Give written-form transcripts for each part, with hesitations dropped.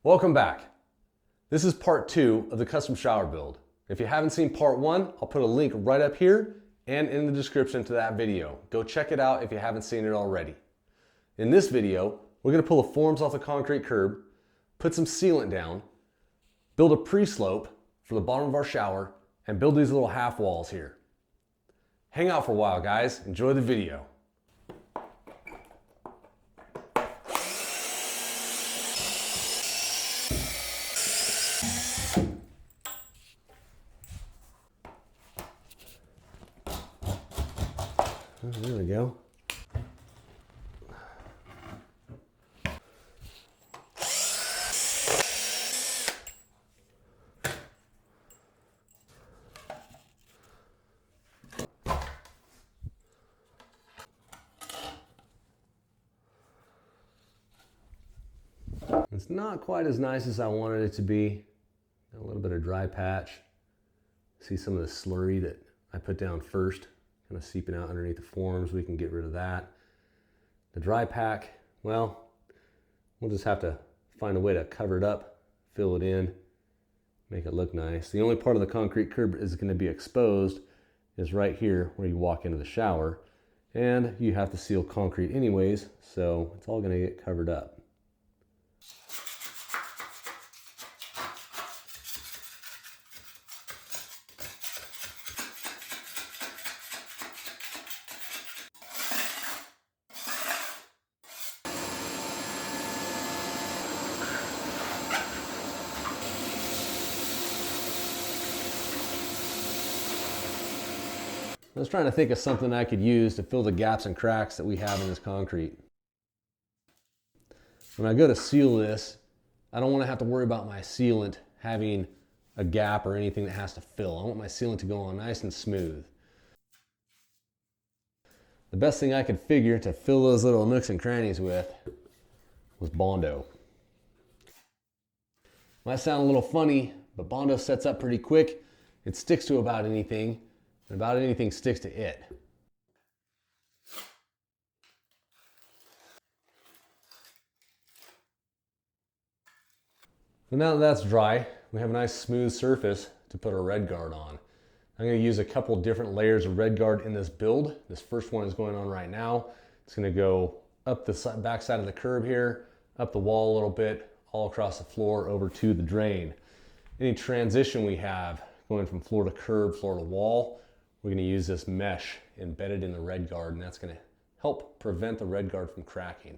Welcome back. This is part 2 of the custom shower build. If you haven't seen part 1, I'll put a link right up here and in the description to that video. Go check it out if you haven't seen it already. In this video, we're going to pull the forms off the concrete curb, put some sealant down, build a pre-slope for the bottom of our shower, and build these little half walls here. Hang out for a while, guys. Enjoy the video. There we go. It's not quite as nice as I wanted it to be. Got a little bit of dry patch. See some of the slurry that I put down first, kind of seeping out underneath the forms. We can get rid of that. The dry pack, well, we'll just have to find a way to cover it up, fill it in, make it look nice. The only part of the concrete curb is going to be exposed is right here where you walk into the shower, and you have to seal concrete anyways, so it's all going to get covered up. I was trying to think of something I could use to fill the gaps and cracks that we have in this concrete. When I go to seal this, I don't want to have to worry about my sealant having a gap or anything that has to fill. I want my sealant to go on nice and smooth. The best thing I could figure to fill those little nooks and crannies with was bondo. Might sound a little funny, but bondo sets up pretty quick. It sticks to about anything. And about anything sticks to it. So now that that's dry, we have a nice smooth surface to put our red guard on. I'm going to use a couple different layers of red guard in this build. This first one is going on right now. It's going to go up the back side of the curb here, up the wall a little bit, all across the floor over to the drain. Any transition we have going from floor to curb, floor to wall, we're going to use this mesh embedded in the red guard, and that's going to help prevent the red guard from cracking.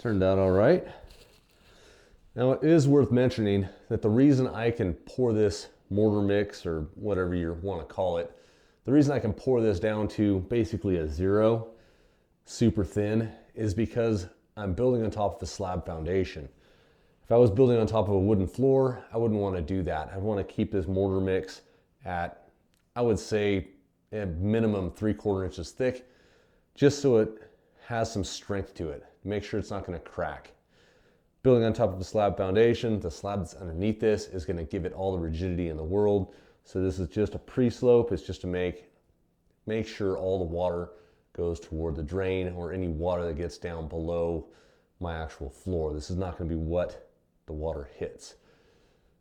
turned out all right. Now it is worth mentioning that the reason I can pour this mortar mix, or whatever you want to call it, the reason I can pour this down to basically a 0, super thin, is because I'm building on top of a slab foundation. If I was building on top of a wooden floor, I wouldn't want to do that. I'd want to keep this mortar mix at, I would say, a minimum 3/4 inches thick, just so it has some strength to it. Make sure it's not going to crack. Building on top of a slab foundation, the slab that's underneath this is going to give it all the rigidity in the world. So this is just a pre-slope. It's just to make sure all the water goes toward the drain, or any water that gets down below my actual floor. This is not going to be what the water hits.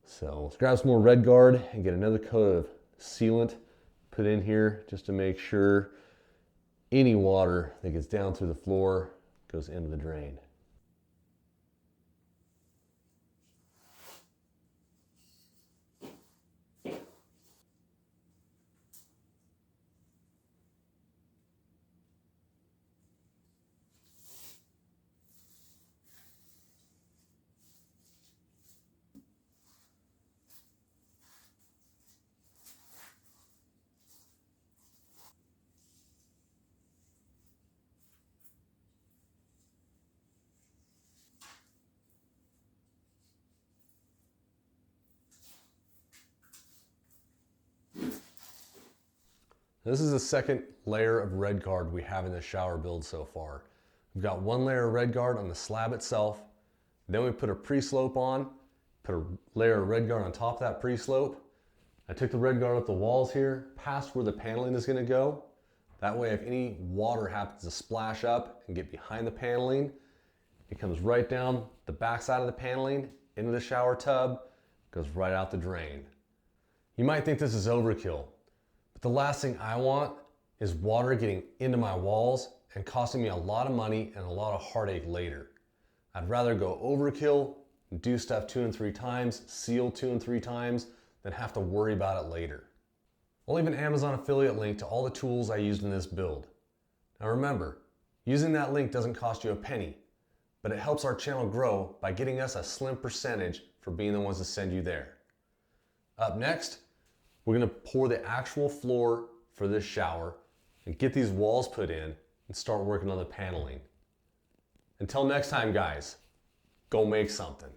So let's grab some more Red Guard and get another coat of sealant put in here, just to make sure any water that gets down through the floor goes into the drain. This is the second layer of Red Guard we have in this shower build so far. We've got one layer of Red Guard on the slab itself. Then we put a pre-slope on, put a layer of Red Guard on top of that pre-slope. I took the Red Guard up the walls here, past where the paneling is going to go. That way, if any water happens to splash up and get behind the paneling, it comes right down the back side of the paneling into the shower tub, goes right out the drain. You might think this is overkill, but the last thing I want is water getting into my walls and costing me a lot of money and a lot of heartache later. I'd rather go overkill, do stuff 2 and 3 times, seal 2 and 3 times, than have to worry about it later. I'll leave an Amazon affiliate link to all the tools I used in this build. Now remember, using that link doesn't cost you a penny, but it helps our channel grow by getting us a slim percentage for being the ones to send you there. Up next, we're going to pour the actual floor for this shower and get these walls put in and start working on the paneling. Until next time, guys, go make something.